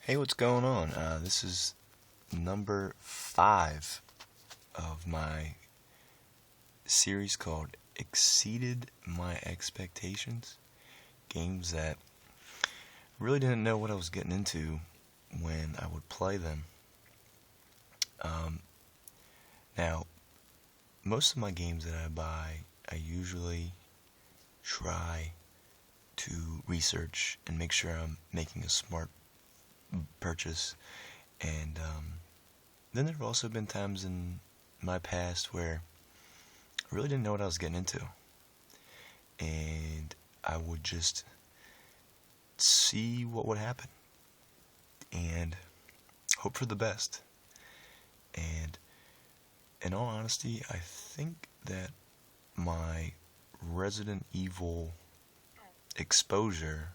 Hey, what's going on? This is number 5 of my series called Exceeded My Expectations. Games that really didn't know what I was getting into when I would play them. Um, Now, most of my games that I buy, I usually try to research and make sure I'm making a smart purchase. And then there have also been times in my past where I really didn't know what I was getting into. And I would just see what would happen and hope for the best. And in all honesty, I think that my Resident Evil exposure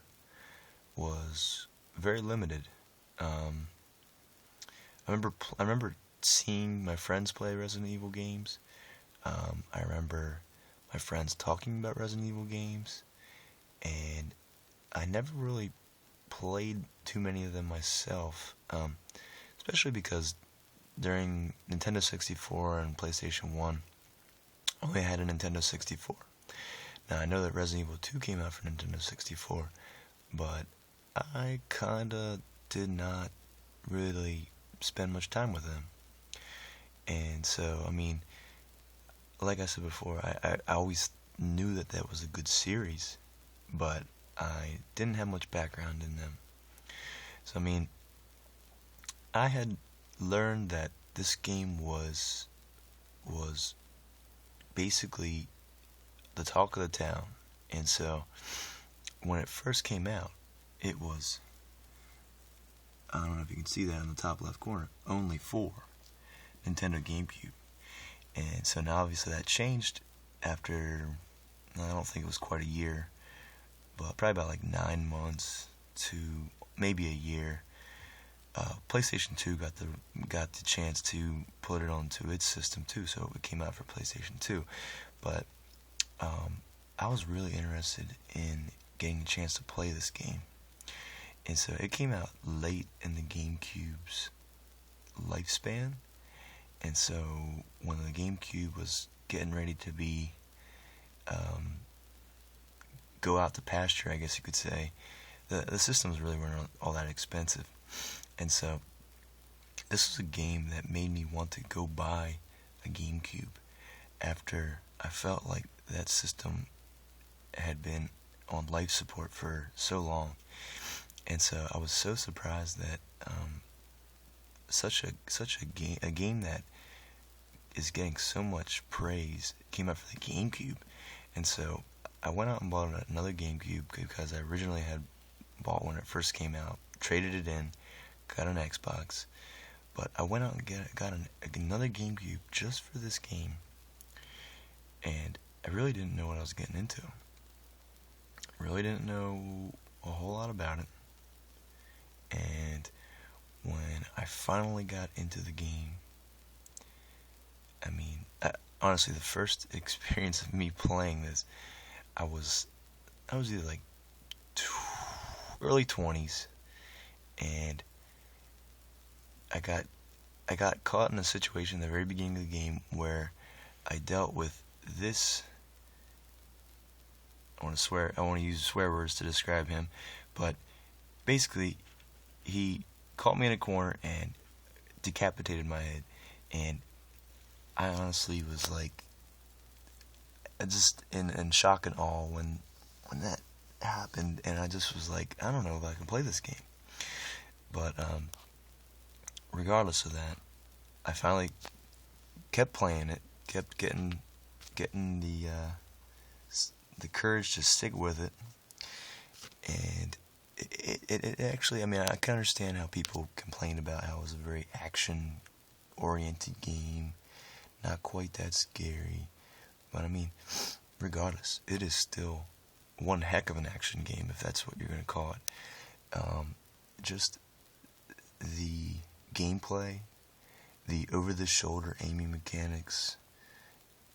was very limited. Um, I remember seeing my friends play Resident Evil games. I remember my friends talking about Resident Evil games, and I never really played too many of them myself, especially because during Nintendo 64 and PlayStation 1, I only had a Nintendo 64. Now, I know that Resident Evil 2 came out for Nintendo 64, but I kinda did not really spend much time with them. And so, like I said before, I always knew that that was a good series, but I didn't have much background in them. So, I had learned that this game was basically the talk of the town. And so when it first came out, it was, I don't know if you can see that in the top left corner, only for Nintendo GameCube. And so now obviously that changed after, I don't think it was quite a year, but probably about like 9 months to maybe a year. PlayStation 2 got the chance to put it onto its system too, so it came out for PlayStation 2. But I was really interested in getting a chance to play this game, and so it came out late in the GameCube's lifespan. And so when the GameCube was getting ready to be go out to pasture, I guess you could say, the systems really weren't all that expensive. And so this was a game that made me want to go buy a GameCube after I felt like that system had been on life support for so long. And so I was so surprised that such a game that is getting so much praise came out for the GameCube. And so I went out and bought another GameCube because I originally had bought when it first came out, traded it in, got an Xbox, but I went out and got another GameCube just for this game, and I really didn't know what I was getting into. Really didn't know a whole lot about it, and when I finally got into the game, honestly, the first experience of me playing this, I was either like early 20s, and I got caught in a situation at the very beginning of the game where I dealt with this. I want to swear. I want to use swear words to describe him, but basically, he caught me in a corner and decapitated my head, and I honestly was like, just in shock and awe when that happened, and I just was like, I don't know if I can play this game. But regardless of that, I finally kept playing it, kept getting the courage to stick with it, and it actually, I can understand how people complain about how it was a very action-oriented game, not quite that scary, but regardless, it is still one heck of an action game, if that's what you're going to call it. Just the gameplay, the over-the-shoulder aiming mechanics,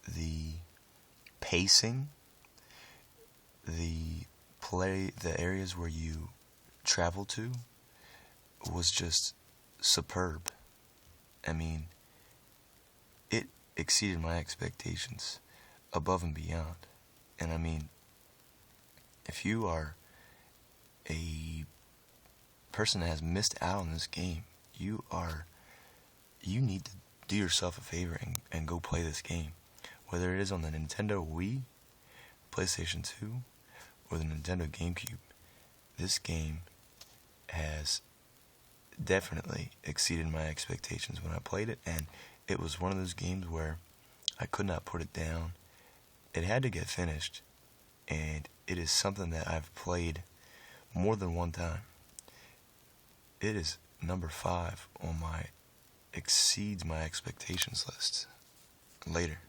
the pacing, the areas where you travel to was just superb. I mean, it exceeded my expectations above and beyond. And I mean, if you are a person that has missed out on this game, you need to do yourself a favor and go play this game. Whether it is on the Nintendo Wii, PlayStation 2, or the Nintendo GameCube, this game has definitely exceeded my expectations when I played it, and it was one of those games where I could not put it down. It had to get finished, and it is something that I've played more than one time. It is number 5 on my exceeds my expectations list. Later.